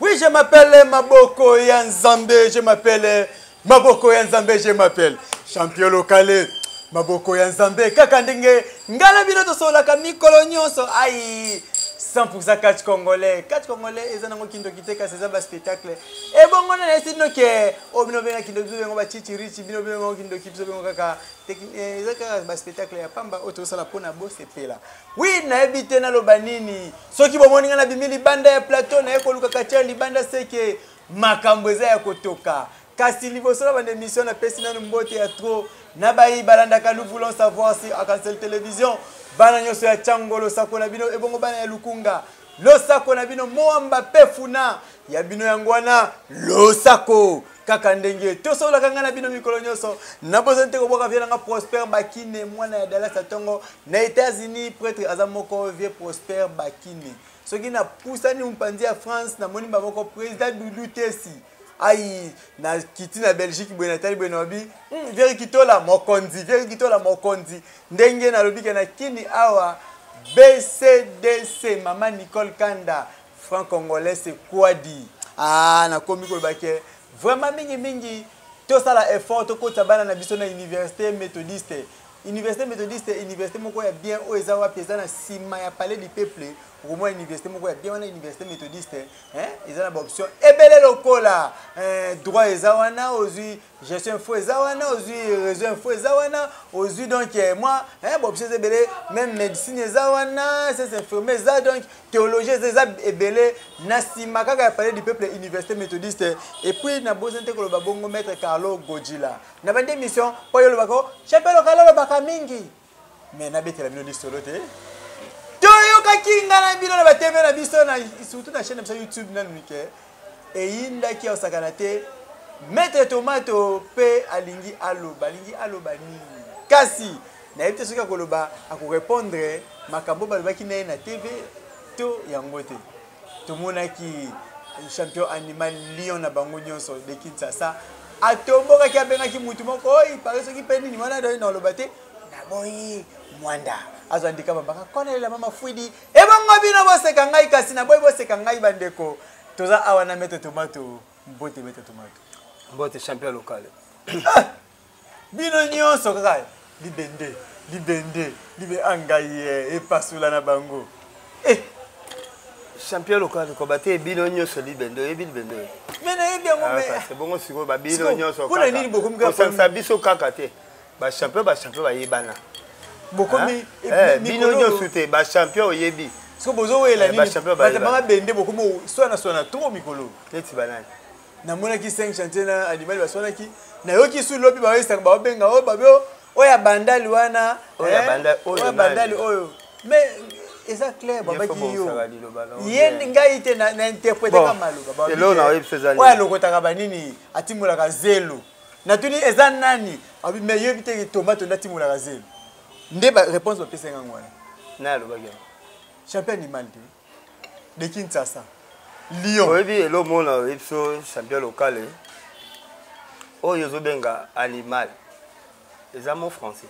Oui, je m'appelle Maboko Yanzambe, je m'appelle Maboko Yanzambe, je m'appelle champion local Maboko Yanzambe. Kaka ndenge ngala bino to sola ka mikolo nyonso ai 100% catch congolais. Catch congolais ezana ngo kindo kiteka seza ba spectacle. E bongo na esino ke o bino benga kindo bengo ba chichirichi bino bengo kindo kipso bengo kaka ezaka ba spectacle ya pamba oto sala pona bo sepela. Oui, na ebite na lobanini. Soki bomoni ngana bimili banda ya plateau na ekoluka kacha libanda seke makambo eza ya kotoka. Kasi liboso na bande émission na pesi na mbote ya trop na bayi balanda nous voulons savoir si à Cancel Télévision bana nyoso ya changolo sako na bino ebongo bana ya lukunga lo sako na bino moamba pefuna ya bino yangwana lo sako kaka ndenge tosola kanga na bino mikolo nyoso na bozante ko boka viena nga Prosper Bakine mwana ya Dallas Atongo na États-Unis prêtre azamoko vie Prosper Bakine soki na pusani umpanzi ya France na moni baboko président Doudou Tessi aïe na kiti na Belgique bwena tali bwena obi veri kitola mokonzi ndenge na lobi na kini awa BCDC mama Nicole Kanda franc congolais c'est quoi dit na komi ko bake vraiment mingi to sala effort to ko tabana na biso na université méthodiste université moko ya bien o ezawa pesa na sima ya palais du peuple au moins université moko ya bien wana université méthodiste ezana ba option ebele lokola droit ezawana ozui gestion info ezawana ozui réseau info ezawana ozui donc moi ba option ebele même médecine ezawana c'est infirmier za donc théologie eza ebele na sima kaka ya palais du peuple université méthodiste et puis na bozente ko loba bongo maître Carlo Godila na bande mission po yo lobako chapelo kala baka mingi mais na betela bino listolo te toyo kakinga na bino na bateme na biso na surtout na chaîne de YouTube na nuke e yinda ki osakana te maître tomato pe alingi aloba nini kasi na yete soka koloba ako répondre makambo balobaki na TV to yango te to monaki champion animal lion na bango nyonso de Kinshasa atomboka ki abenga ki mutu moko oi pare soki pe nini wana do na loba te na boyi mwanda azandika babaka konelela mama fuidi ebongo bino boseka ngai kasi na boyi boseka ngai bandeko toza awa na maître tomato mbote champion local bino nyonso kaka libe angaye epasula na bango champion local ko bate bino nyonso libendo libendo mena yebi ngo me c'est bon siko ba bino nyonso kuna nini bokomi ka ça biso kaka te ba champion ba yebana bokomi bino nyonso te ba champion yebi siko bozo wela nini ba banga bende bokomi swana trop mikolo leti banani na mona ki 5 chantier na animal ba swana ki na yoki su lobi ba wesa ba benga o babio oya bandali wana oya bandali oyo mais eza clair babaki yo yende ngai te na interpréter ka maluka ba elo na websezali oya lokotaka banini atimulaka zelo na tuni eza nani abi mais yo biteke tomato ndatimulaka zelo nde ba réponse bapesa nga ngwana na lobaki champion animal de Kinshasa lion oyebi elo mona webso champion local oyo zobenga animal eza mo français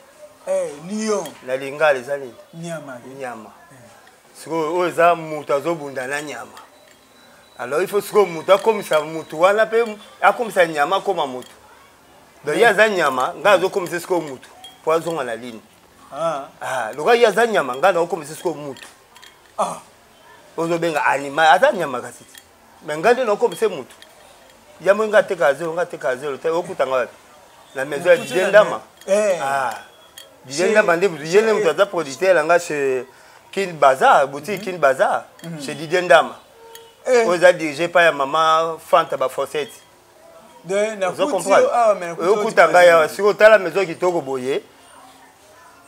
lion la lingala eza nini nyama siko oyo eza mutu azobunda na nyama alors il faut siko mutu akomisa mutu wana pe akomisa nyama akoma mutu donc ye aza nyama ngai azokomisa siko mutu po azonga na lini loka ye aza nyama ngai naokomisa siko mutu ozobenga animal aza nyama kasi me ngai nde naokomisa mutu yamo nga ateka zelo te okutanga wapi na maison ya Didendama Didendama nde yene mutu aza producteur langa chez Kin Bazar, boutique Kin Bazar, chez Didendama. Vous avez dirigé par maman Fanta Bafossette. Vous comprenez? Vous comprenez? Si vous avez la maison qui est au boyer,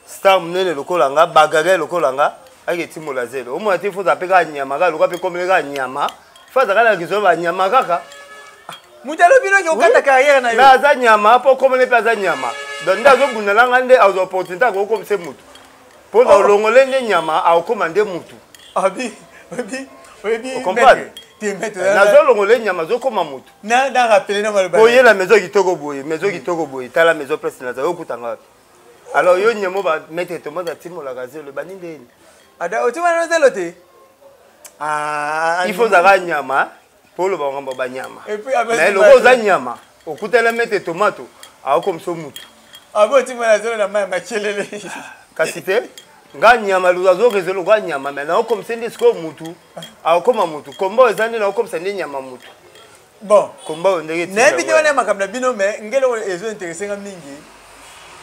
Star Mnene le Kolanga, Bagarre le Kolanga, avec Timo Lazelo. Au moins, il faut appeler à Nyama, le roi comme le Nyama. Il faut appeler à Gizova Nyama Kaka. Mutalo bino ki okata carrière na yo. Na za Nyama, pour comme les plaza Nyama. Donc, ndazo bunalanga nde aux opportunités comme c'est mutu. Pour le longolé de nyama a commandé mutu. Abi. Comprendre? Na zo longolé nyama zo koma mutu. Na rappeler na maloba. Boye la maison kitoko boye, ta la maison presque na za okutanga. Alors yo nyamo ba mettre tomate timo la gazelle ba ninde. Ada otima na zelo te. Il faut zara nyama Polo ba ba nyama. Et puis mais le rose nyama. Okutela mete tomato. A comme so mutu. Ah bon tu m'as zone na machelele. Kasite nga nyama luzazo rezelo kwa nyama mais na comme sende sko mutu. A comme mutu. Kombo ezandi na comme sende nyama mutu. Bon, komba ndenge ti. Na bité wana makamna bino mais ngelo ezo intéressé nga mingi.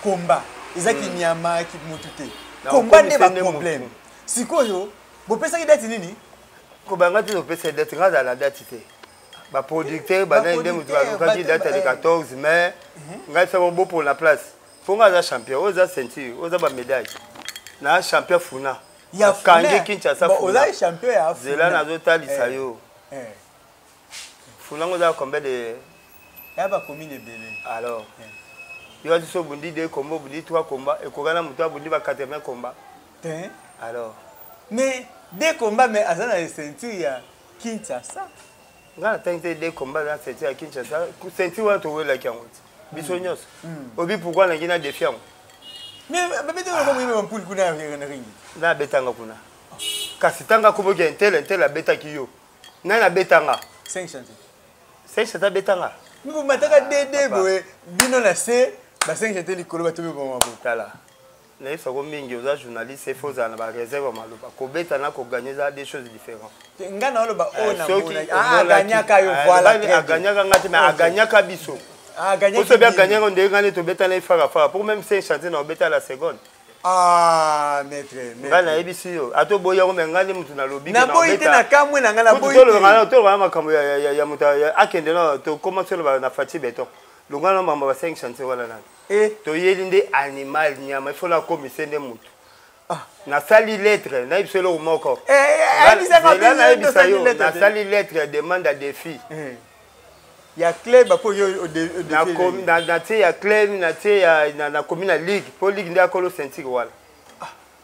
Komba ezaki nyama ki mutu te. Komba ne ba problème. Sikoyo, bo pesa ki date nini? Ko banga ti pesa date nga za la date te. Ba producteur ba na ndenge mutu ba ki date le 14 mai. Nga fa bon pour la place. Faut nga za champion, oza ceinture, oza ba médaille. Na champion funa. Ya kange Kinshasa funa. Oza champion ya funa. Zela na zo talisa yo. Funa ngoza combien de ya ba commune ebele. Alors. Yo ti so bundi 2 combats, bundi 3 combats et kokana mutu bundi ba 80 combats. Alors. Mais 2 combats mais azana ceinture ya Kinshasa. Nga tente 2 combats na ceinture ya Kinshasa, ceinture wa to wela kyangote. Biso nyos. Obi pourquoi na ngina défiant. Mais bébé ko mo yime mpul kuna na ringi. Na betanga kuna. Kasi tanga ko boge intel abetaki yo. Na betanga. 5 chantiers. 5 chantiers betanga. Nous mataka DD boye bino na C ba 5 chantiers likolo ba tobe bon mabo. Tala. Na isa ko mingi oza journaliste faut za na ba réserve maloba. Ko beta na ko gagner za des choses différentes. Ngana oloba ona mona. Ah ganyaka yo voilà. Ah ganyaka ngati mais aganyaka biso. Ah, gagner. Vous bien gagner on dirait gagner to beta na fara pour même 5 chantiers na beta la seconde. Ah maître. Ngana ebisi yo. Ato boya ko ngani mutu na lobi na boyi te na kamwe na ngana boyi. To ngana to ngana makambo ya mutu akende no to commencer na fati beton. Le ngana mama ba 5 chantiers wala na. To yelinde animal nyama il faut la commisser de mutu. Na sali lettre na ibiselo moko. Na sali lettre demande à défi. Ya club pour yo na te ya club na te ya na commune ligue pour ligue ndia kolo sentir wala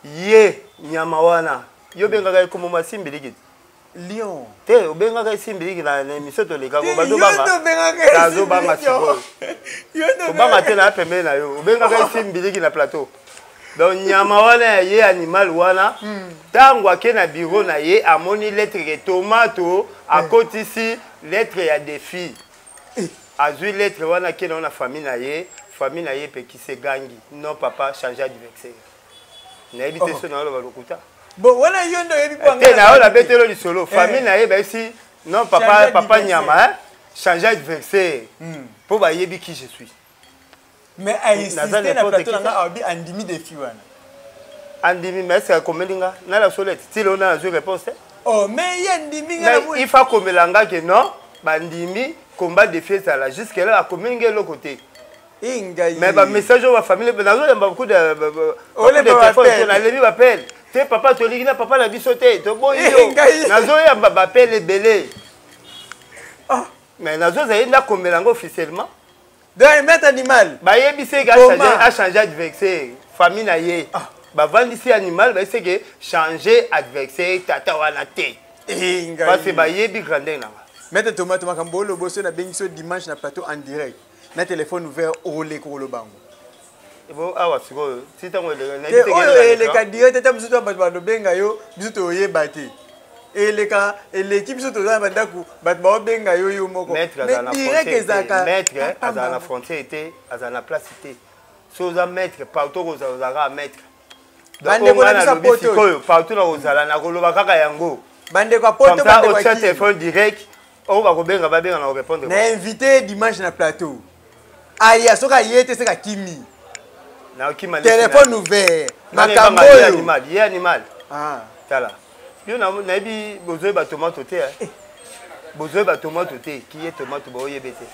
ye nyama wana yo benga ga ko mama simbiligi lion te obenga ga simbiligi na misoto le ka ko ba do banga ta zo banga siko yo banga te na pembe na yo obenga ga simbiligi na plateau donc nyama wana ye animal wana tango akena bureau na ye amoni lettre tomato akotisi lettre ya défi. Azui lettre wana qui dans la famille na ye pe qui se gangi non papa changer d'adversaire na habité so na lo lokuta bon wana yondo yebi kwa ngana na la betelo li solo famille na ye ba si non papa nyama changer d'adversaire pour ba yebi qui je suis mais a insisté na plateau nga abi andimi défi wana andimi mais c'est komelinga na la solette ti lo na je réponse oh mais yandimi nga il faut komelanga que non bandimi combat de fiesta là jusque là à combien le côté mais ba message wa famille dans le beaucoup de téléphone na lebi appel te papa to ligi na papa na bisoté to boyo nazo ya ba appel belé mais nazo za ina komelanga officiellement dans mettre animal ba yebise ga changer adversaire famille na ye ba vandisi animal ba que changer adversaire tata wana te parce que ba yebi grandeur na Mette tomate makambolo bosso na bengiso dimanche na plateau en direct. Na téléphone ouvert ole ko lo bango. Ebo awa siko ti tango le na te le ka direct ta biso to ba do benga yo biso to ye bati. Eleka l'équipe biso to za bandaku bat ba benga yo yo moko. Mais direct ezaka maître azana frontière était azana place était. Soza maître partout ko za maître. Bande ko na poto partout na ozala na ko lo ba kaka yango. Bande ko poto bande ko téléphone direct. On va répondre. Na invité dimanche na plateau. Aya soka yete seka kimi. Na kimi téléphone ouvert. Makambo animal, ye animal. Ah. Tala. Yo na bi bozoe ba tomate te. Bozoe ba tomate te, qui est tomate bo yebete.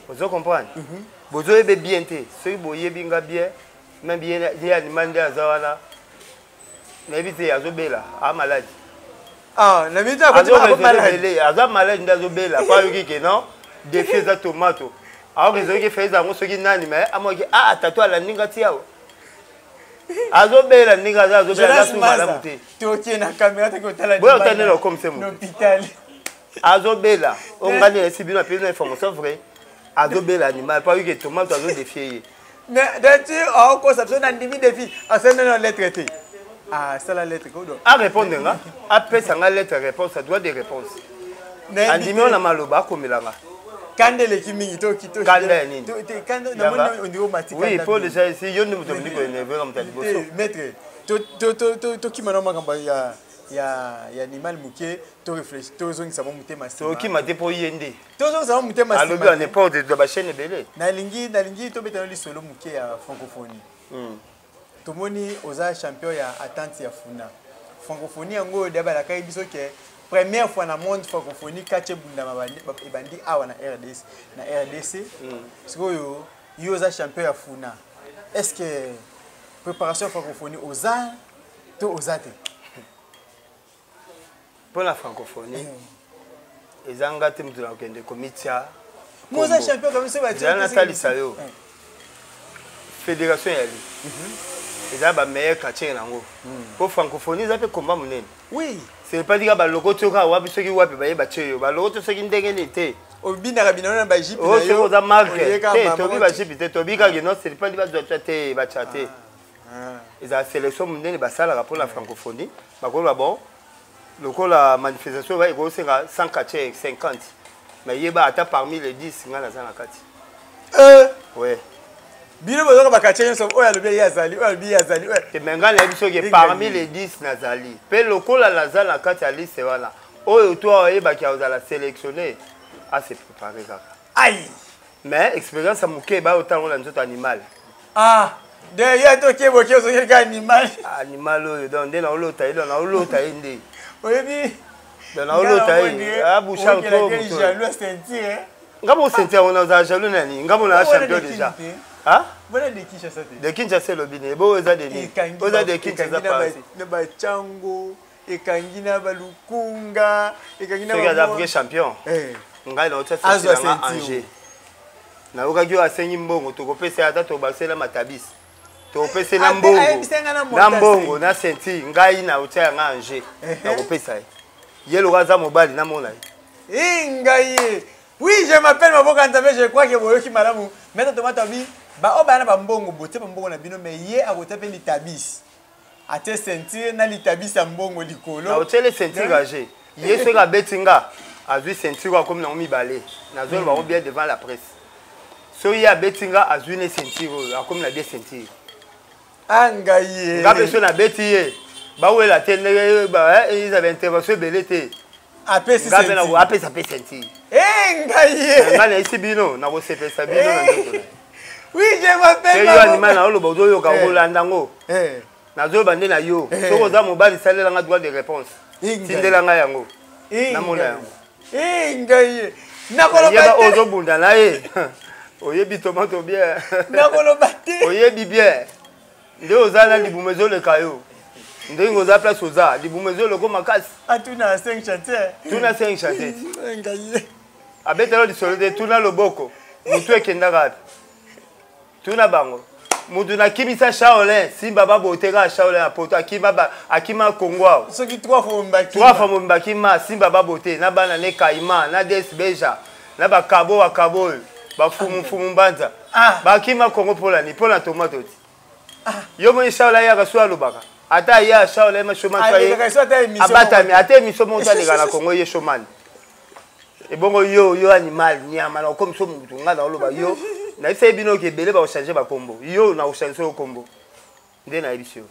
Vous comprenez? Bozoe be bien te. Ceux bo yebinga bien, même bien ye animal nda zawana. Na bi te azobela, a malade. Ah, na mita ko tuma ko malade. Aza malade ndazo bela, pa yoki ke non, défier za tomato. Alors que zoki fait za ngoso ki nani mais amoki tato ala ninga tiao. Azo bela ninga za azo bela za malamu te. To na caméra te ko tala. Boyo tanelo comme c'est mon. L'hôpital. Azo bela, on gagne esi bino pe information vrai. Azo bela animal, pa yoki tomato azo défier. Mais d'être ko sabso na ndimi défi, asena na lettre te. Ah, c'est la lettre. À répondre, à passer la lettre réponse, ça doit des réponses. andimi ona maloba komelanga kande le kimingi to kito kande nini kande na mona on dit matika oui pour déjà ici yo ndimo tombi ko énervé comme ta liboso maître to kimana makamba ya animal muke to réfléchir to zongi sa mutema to kimate po yende to zongi sa mutema alobi on n'importe de ba chaîne belé na lingi to betano li solo muke ya francophonie tomoni oza champion ya attente ya funa francophonie yango daba la kai biso ke première fois na monde francophonie kache bunda ebandi awa na RDC sikoyo yo oza champion ya funa est-ce que préparation francophonie oza to ozate pour la francophonie ezanga te mutuna kende komitia moza champion comme ça va dire Nathalie Sayo fédération ya li eza ba meilleur quartier nango pour francophonie za pe combat munene oui c'est pas dire ba loko toka wapi soki wapi ba yeba cheyo ba loko to soki ndenge nete obina kabina na ba jipi na yo o za marque te to bi ba jipi te to bi ka que non c'est pas dire ba doit te ba chater eza sélection munene ba sala pour la francophonie ba ko ba bon la manifestation va ego senga 100 50 mais yeba ata parmi les 10 ngana za na kati ouais bino bozoka bakatche so oya lobi yazali te menga na biso ke parmi les 10 nazali pe lokola la na kati ya liste wana oyo to yeba ki azala sélectionner à se préparer kaka aïe mais expérience amuke ba autant la nzoto animal de ya to ke boke so ke animal oyo donc nde na olota inde oyebi dans olota abusha ko ngabo sentir on a jaloux nani ngabo na champion déjà voilà de Kinshasa de Kinshasa lobine bo oza de ni oza de Kinshasa pas na ba chango ekangina ba lukunga ekangina ba Afrique champion ngai na otsa c'est Angers na okaki asenyi mbongo to kopesa ata to basela matabis to kopesa na mbongo na senti ngai na otsa nga Angers na kopesa yelo kaza mobali na mona ngai oui je m'appelle Maboka Nzambe je crois que boyoki malamu mais tomata bi ba obana ba mbongo bote ba mbongo na bino mais ye akotepe litabis ate sentir na litabis ya mbongo likolo na otele sentir gagé ye se ka betinga azui sentir kwa comme na mibale na zone ba bien devant la presse so ya betinga azui ne sentir comme na bien sentir angaye ngabe so na betiye ba wela tene ba ils avaient intervention belete apesi sentir ngabe na apesi sentir ngaye ngana isi bino na ko sepesa bino na ndoto. Oui, je m'appelle Maboka. C'est animal na olobo zo yo ka kolanda ngo. Na zo bande na yo. Soko za mobali salela nga droit de réponse. Tindela nga yango. Na mona yango. Ngaye. Na koloba. Yeba ozo bunda na ye. Oyebi tomato bien. Na koloba te. Oyebi bien. Nde ozala libumezo le kayo. Nde ngoza place oza libumezo le ko makasi. Atuna 5 chantiers. Tuna 5 chantiers. Ngaye. Abetelo di solide tuna loboko. Mutu ekenda gapi. Tuna bango mudu na kimisa Shaolin simba babo oteka Shaolin apoto akima Kongwa soki 3 fois mbaki ma simba babo te na bana ne kaima na des beja na ba kabo ba fumu mbanza ba akima Kongo pola ni pola tomato ti yo mo Shaolin ya kaswa lobaka ata ya Shaolin ma chômage abata mi ate mi somo ta na Kongo ye chômage e bongo yo animal nyama na comme so mutu ngana loba yo na ise bino ke belé ba changer ba combo yo na changer o combo ndé na édition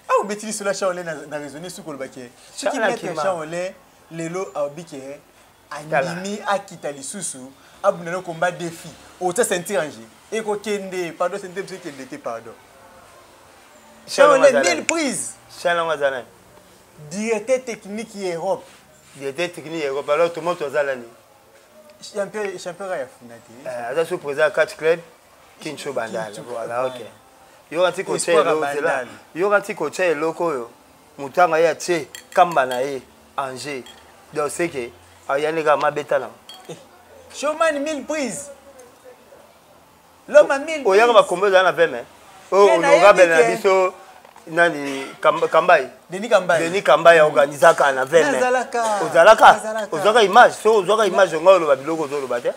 ah obetili sur la Shaolin na raisonner sur kolbake ce qui met Shaolin lelo abike andimi akita lisusu abuna no combat défi o ta sentir Angers et ko kende pardon sentir ce qui était pardon Shaolin 1000 prises Shaolin wazana directeur technique Europe alors tout le monde ozalani champion ya funati aza sous président 4 club Kincho Bandala voilà OK yo kanti coach là yo kanti coach loko yo mutanga ya tie kamba na ye Angers donc c'est que ayane ka mabeta na showman 1000 prises l'homme a 1000 oyaka ba combo za na 20 mais onoga bena biso nani Kambai Denis Kambai organisaka na 20 ozalaka image so ozalaka image ngolo ba biloko zo loba te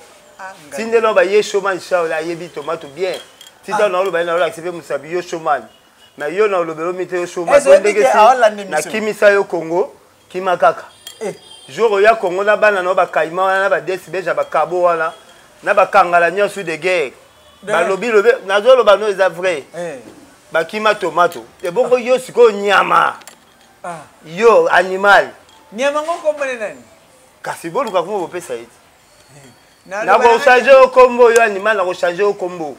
tindelo ba ye showman Shaolin ayebi tomato bien tindelo na loba na accepter musabi yo showman na yo na lobelo mite yo showman ndenge si na kimisa yo Congo kimakaka jour ya Congo na bana no ba kaima na ba desibé ba kabo wana na ba kangala nyonso de guerre ba lobi nazo loba no eza vrai ba kima tomato e bongo yo siko nyama yo animal nyama ngoko mbone nani kasi boluka ko bopesa iti na ko changer o kombo yo animal na ko changer o kombo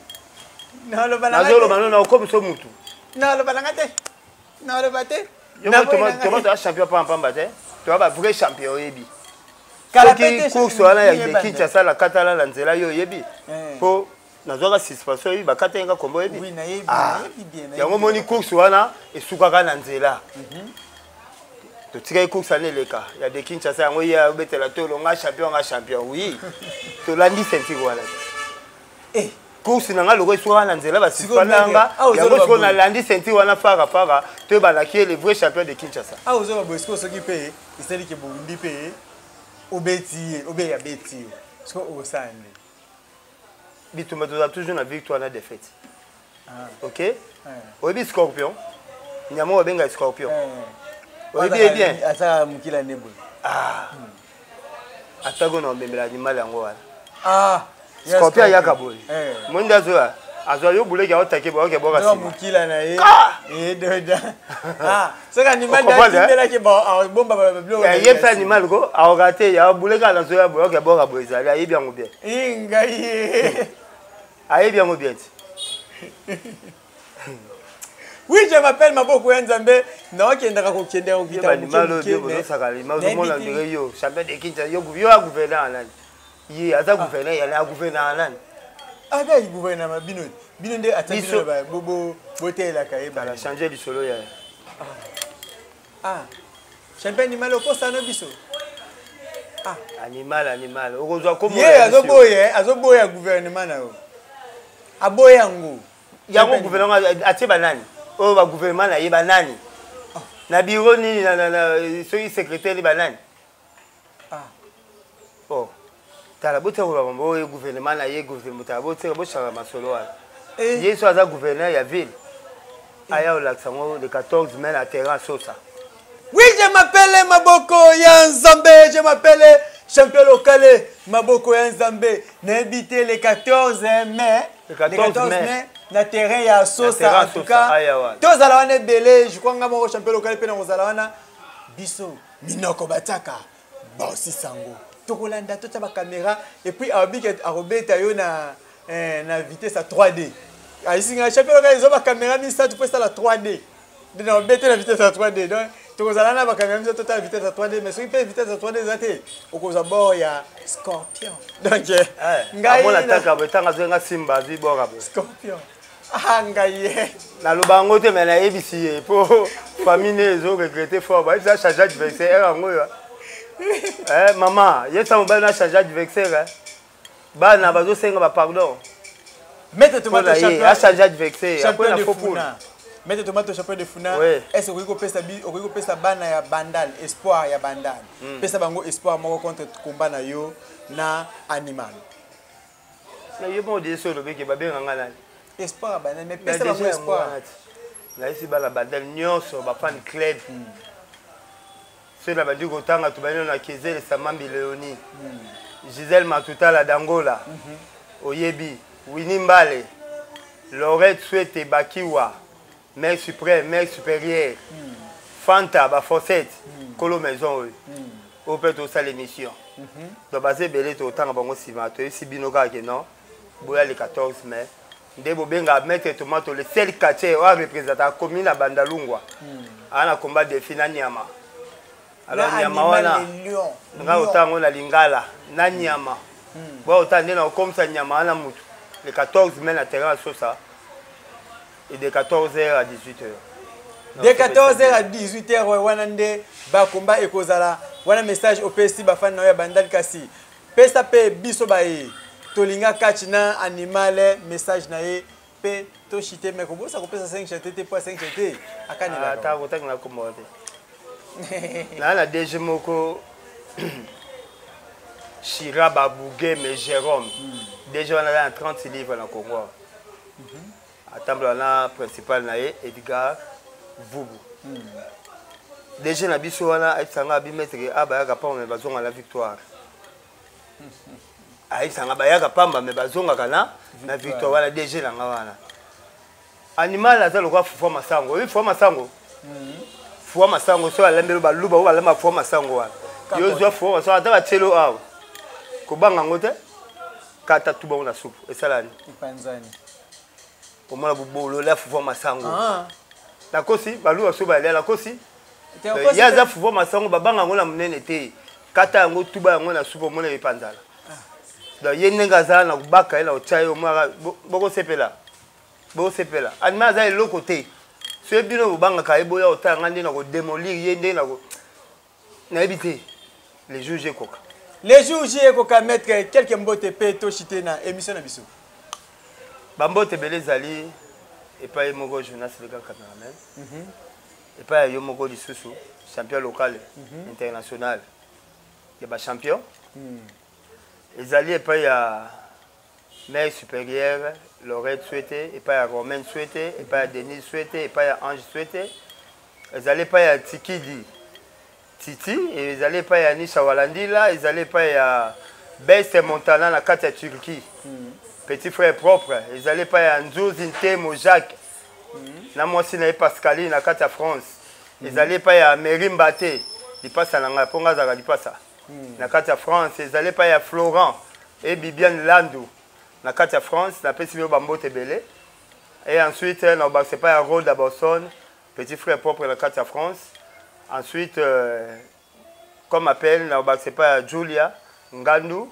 nazo loba no na ko so mutu na loba ngate na loba te na tomato a champion pamba te tu as un vrai champion yebi qui course wana ya de Kinshasa la katala la nzela yo yebi po nazoka suspension yi bakata nga kombo yebi oui na yebi bien yango moni course wana esukaka na nzela to tika course ane leka ya de Kinshasa yango ya betela to longa champion oui to landi senti wana course nanga loko esukaka na nzela basipana nga yango siko na landi senti wana fara to balaki le vrai champion de Kinshasa ozo ba siko soki pe iseli ke bombi pe obeti obeya beti siko osande bitumba to toujours na victoire na défaite OK oyebi scorpion nyamo obenga scorpion oyebi bien asa mukila nebo atago na mbembela animal yango wana scorpion yaka boy mwenda zoa azwa yo buleki otake boke boka sima mukila na ye doda saka animal da kindela ke ba bomba ba blo ye fa animal ko awogate ya buleka na zoa boke boka boizali ayebi yango bien ngai ayebi yango bien oui, je m'appelle Maboko Nzambe. Non, qui est dans le kende au guitare. Animal de Bono Sakali. Mazumona Ndireyo. Champion de Kinshasa. Yo a gouverné en Allemagne. Il a gouverné. Il a gouverné en Allemagne. Ah, il gouverne à Bino. Bino de Atabino. Bobo Boté la Kaïba. Il a changé du solo. Ah. Champion animal au poste à Nobiso. Ah. Animal. Heureusement comment. Azoboye gouvernement na. Aboye yango. Yango gouvernement atie banani. Oh ba gouvernement na yeba nani. Na bureau ni na soki secrétaire ni banani. Oh. Tala bote ko ba mbo gouvernement na ye gouvernement ta bote ko changa masolo wala. Yeso aza gouverneur ya ville. Aya olaksango le 14 mai à terrain Sosa. Oui, je m'appelle Maboko Nzambe, je m'appelle champion local Maboko Nzambe. N'habité le 14 mai. Le 14 mai. Na terrain ya Sosa en tout cas. Tous ala wana belé, je crois ngamo champion local pe na ozala wana biso minoko bataka ba aussi sango. Tokolanda tota ba caméra et puis abike arobeta yo na vitesse à 3D. Aisinga champion local zo ba caméra mi ça tu peux ça la 3D. De na obeta la vitesse à 3D. Donc tokozala na ba caméra mi tota vitesse à 3D mais soki pe vitesse à 3D zate okoza bo ya scorpion. Donc ngai na taka betanga zenga simba zibora bo. Scorpion. Ah ngaye na lobango te mais na ebisi po famille zo regretter fort ba ça charge adversaire ngo yo maman yesa mo ba na charge adversaire ba na bazo senga ba pardon mette tomato champion a charge adversaire après na faux mette tomato champion de Funa est-ce que pesa bana ya Bandal espoir ya Bandal pesa bango espoir moko contre combat na yo na animal na yebo de so lobe ke ba benga ngana espoir banane mais pesa bango espoir na isi bala Bandal nyonso ba fan club c'est la badi kotanga to bano na Kezel Samambi Léonie Gisèle Matuta la Dangola Oyebi Winnie Mbale Laurette Souete Bakiwa Mère suprême mère supérieure Fanta ba Fossette Kolo maison au peut to ça l'émission donc basé belé to tanga bango sima to isi binoka ke non boya le 14 mai ndebo benga mettre tomato le seul quartier wa représenter commune à Bandalungwa ana combat de fina nyama alors nyama wana nga otango na lingala na nyama bo otande na comme ça nyama ana mutu le 14 mai na terrain Sosa et de 14h à 18h de 14h à 18h wana nde ba combat ekozala wana message au PC ba fan na ya Bandal kasi pesa pe biso ba e tolinga catch na animal message na ye pe to chité mais ko bosa ko pesa 5 chité pas 5 chité akani la ta ko tak na ko mode na DG moko Chira Babougué mais Jérôme déjà on a 30 livres na Congo attendre la principal na ye Edgar Vubu déjà na biso wana aisanga bimetre abayaka pamba me bazonga la victoire aisanga bayaka pamba me bazonga na victoire wana déjà nanga wana animal aza lokwa fufa masango oui fufa masango fufa masango so alembelo baluba o balema fufa masango wana yo zo fufa masango ata batelo awa kobanga ngote kata tuba na soupe esalani ipanzani omona bubolo la fufa masango nakosi baluba so balela nakosi ya za fufa masango babanga ngo na munene te kata yango tuba yango na soupe omona epanzala donc yenenga za na kubaka ela ochayo mwa boko sepela animal za eloko te so ebino bobanga ka eboya otanga nde na ko démolir ye nde na ko na ebité les jours ekoka les jours ekoka mettre quelques mbote pe to chité na émission na biso ba mbote belé zali et pas moko Jonas le grand cameraman et pas yo moko lisusu champion local international ya ba champion ezali et pas ya mère supérieure Lorette souhaité, et pas à Romaine souhaité, et pas à Denis souhaité, et pas à Ange souhaité. Ils n'allaient pas à Tikidi, Titi, et ils n'allaient pas à Nisha Walandila, ils n'allaient pas à Best Montana, la carte à Turquie. Petit frère propre, ils n'allaient pas à Nzouz, Intemo, Jacques. Na moi aussi, n'avait Pascaline, la carte à France. Ils n'allaient pas à Mérim Baté, ils passent à la Ponga Zaga, ils passent à la carte à France. Ils n'allaient pas à Florent et Bibiane Landou. Na carte France, na pesi bio bambote belé. Et ensuite, c'est pas un rôle à Boston, petit frère propre la carte France. Ensuite, comme appelle, c'est pas Julia Ngandou,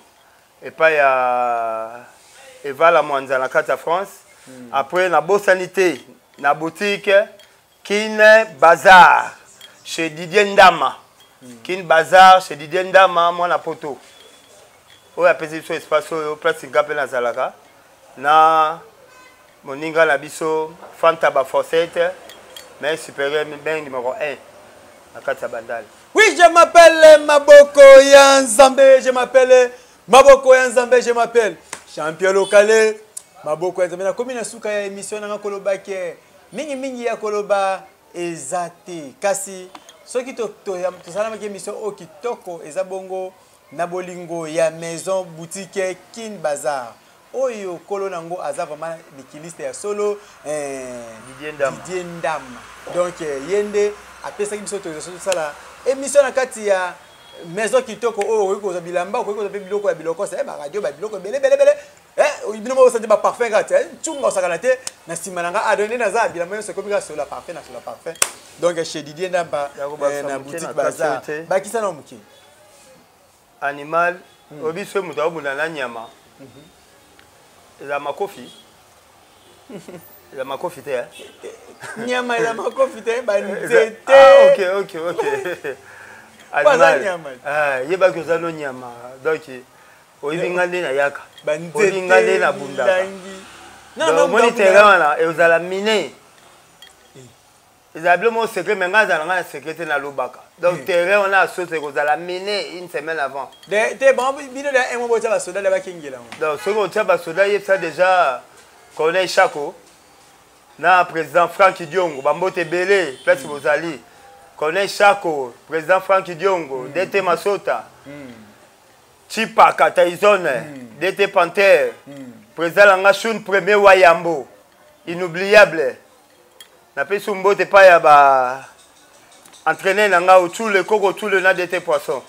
et pas Eva la Mwanza la carte France. Après, na Bossanité, na boutique Kin Bazar chez Didier Ndama. Kin Bazar chez Didier Ndama, moi la poto. Oyo apesi so espace oyo place ngape na zalaka na moninga na biso Fanta ba Fossette mais supérieur ben numéro 1 na kati ya bandali. Oui, je m'appelle Maboko ya Nzambe, je m'appelle Maboko ya Nzambe, je m'appelle champion local Maboko ya Nzambe na komi na suka ya émission na koloba ke mingi ya koloba ezate kasi soki to salama ke émission o kitoko eza bongo na bolingo ya maison boutique Kin Bazar oyo kolo nango aza vraiment likiliste ya solo Didier Ndama donc yende apesa ki biso to sala émission na kati ya maison kitoko oyo ko za bilamba ko za biloko ya biloko sa ba radio ba biloko bele ibino mo sante ba parfum gratuit tchunga osakana te na simananga adonné na za bilamba yo se komika sur la parfum na sur la parfum donc chez Didier Ndama na boutique Bazar ba kisa na muki animal obiso muta obunda na nyama eza makofi eza makofi te nyama eza makofi te ba nzete ok animal yeba ko za no nyama donc oyinga nde na yaka oyinga nde na bunda non moni tera wana ezala mine Exactement, secret, mais quand on a un secret na lobaka. Donc terrain on a sauté qu'on a miné une semaine avant. T'es bon, il y a un moment où tu vas soda là-bas qui est là. Donc ce qu'on tient à soda, il ça déjà connaît Chako. Na président Franck Diongo, Bambote Belé, place Bozali. Connaît Chako, président Franck Diongo, DT Masota. Chipa Kataizone, DT Panther. Président Langachun premier Wayambo. Inoubliable. Na pesu mbote pa ya ba entraîner nanga autour le koko tout le na DT poisson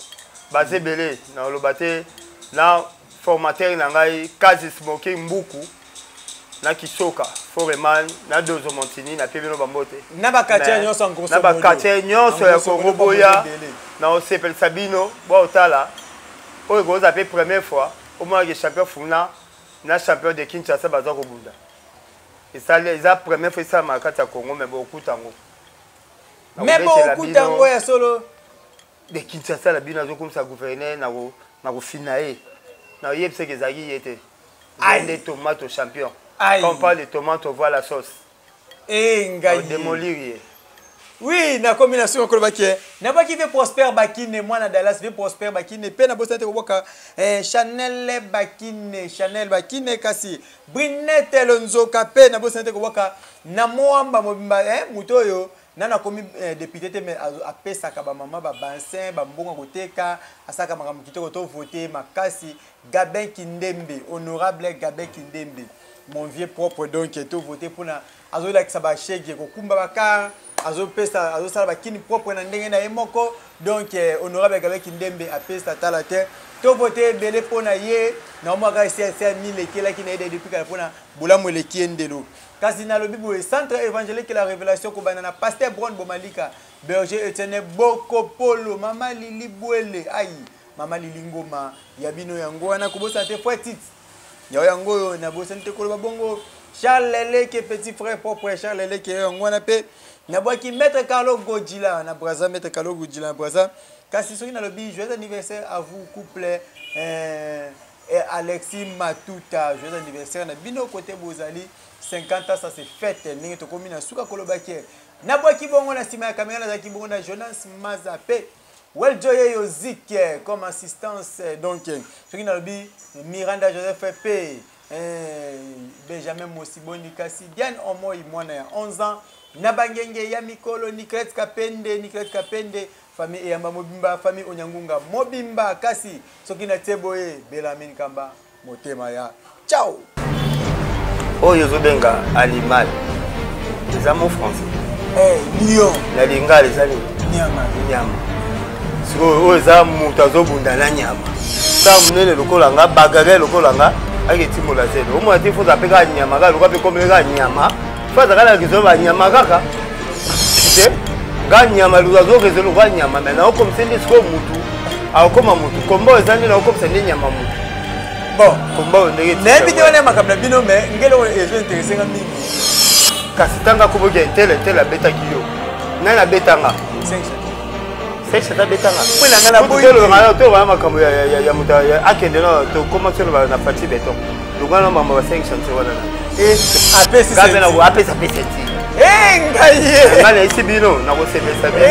basé belé na lobate na formateur nanga kazi smoking mbuku na kisoka foreman na dozo montini na pebino bambote na ba quartier nyonso en grosso na ba quartier nyonso ya Congo boya na osepel Sabino bo otala o goza pe première fois au moins que champion funa na champion de Kinshasa bazo ko bunda. Et ça, les première fois ça m'a à Congo, mais beaucoup tango. Mais beaucoup tango ya solo. De Kinshasa la bina zo comme ça gouverner na go finaé. Na yeb c'est que Zagi était. Des tomates champion. Quand on parle de tomates, on voit la sauce. Et ngayi. Démolir. Oui, na combinaison ko bakie. Na ba ki ve Prosper Bakine moi na Dallas ve Prosper Bakine pe na bosate ko boka Chanel Bakine kasi Brinette Lonzoka pe na bosate ko boka na moamba mobimba mutoyo nana komi député te mais apesaka ba mama ba bansin ba mbonga koteka asaka makambo kitoko to voter makasi Gabin Kindembe honorable Gabin Kindembe mon vieux propre donc to voter pour na azola kisaba chèque ko kumba baka azopesa azosala ba kini propre na ndenge na emoko donc honorable Gabin Kindembe apesa tala te to voter belé pona ye na mo ga c'est 1000 kila ki na depuis kala pona bulamu le kiendelo kasi na lobi boye centre évangélique la révélation ko banana pasteur Brown Bomalika berger Etienne Bokopolo mama Lili Bwele ai mama Lili Ngoma yabino yango wana ko bosa te fois ya yango na bosa te ko bongo Charles Leleke petit frère propre Charles Leleke yango wana pe na boki maître Carlo Godila na Brazza maître Carlo Godila na Brazza kasi soki na lobi joyeux anniversaire à vous couple et Alexis Matuta joyeux anniversaire na bino côté Bozali 50 ans ça c'est fête ningi to komina suka kolobaki na boki bongo na sima ya caméra na bongo na Jonas Mazape well joyeux Yozik comme assistance donc soki na lobi Miranda Joseph P Benjamin Mosiboni kasi Diane Omoy mwana ya 11 ans na bangenge ya mikolo Nicolet Kapende famille Eyamba Mobimba famille Onyangunga Mobimba kasi soki na teboye Belamin Kamba motema ya ciao oyo zobenga animal les amours français lion na linga les ali nyama siko oyo za muta zobunda na nyama sa munene lokola nga bagage lokola nga aketimola zelo omo ati fuza peka nyama ga lokola pe komeka nyama faza kala kizoba nyama kaka te ga nyama luzazo kezelo ga nyama na okomsende siko mutu akoma mutu kombo ezani na okomsende nyama mutu bon kombo ndenge na vidéo na makamna bino mais ngelo ezo intéressé nga mingi kasi tanga kuboge tele beta kiyo nana betanga 5 c'est betanga pela ngala boyi telo ngala to ba makambo ya muta akende no to commencer na partie beton lugana mama 5 chance wana apesi gabe na apesi apesi ngaye ngala isibino na ko semesa bino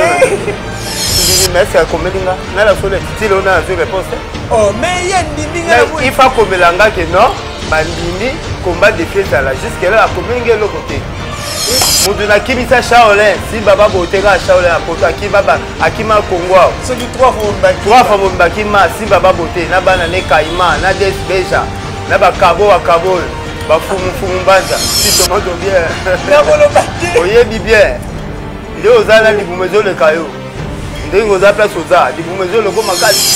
ndimi merci à komelinga na la sole titilo na zo réponse oh mais yendi ngala boyi il faut komelanga que non bandimi combat de pied là jusque là komelinga le côté mutu na kibisa Shaolin si baba boteka Shaolin apoto akibaba akima Kongwa soki 3 fois mbaki ma si baba bote na bana ne kaima na des beja na ba kabo ba fumu banza si tomato bien na bolo bati oyebi bien ndio ozala libumezo le kayo ndengo za place oza libumezo le ko makasi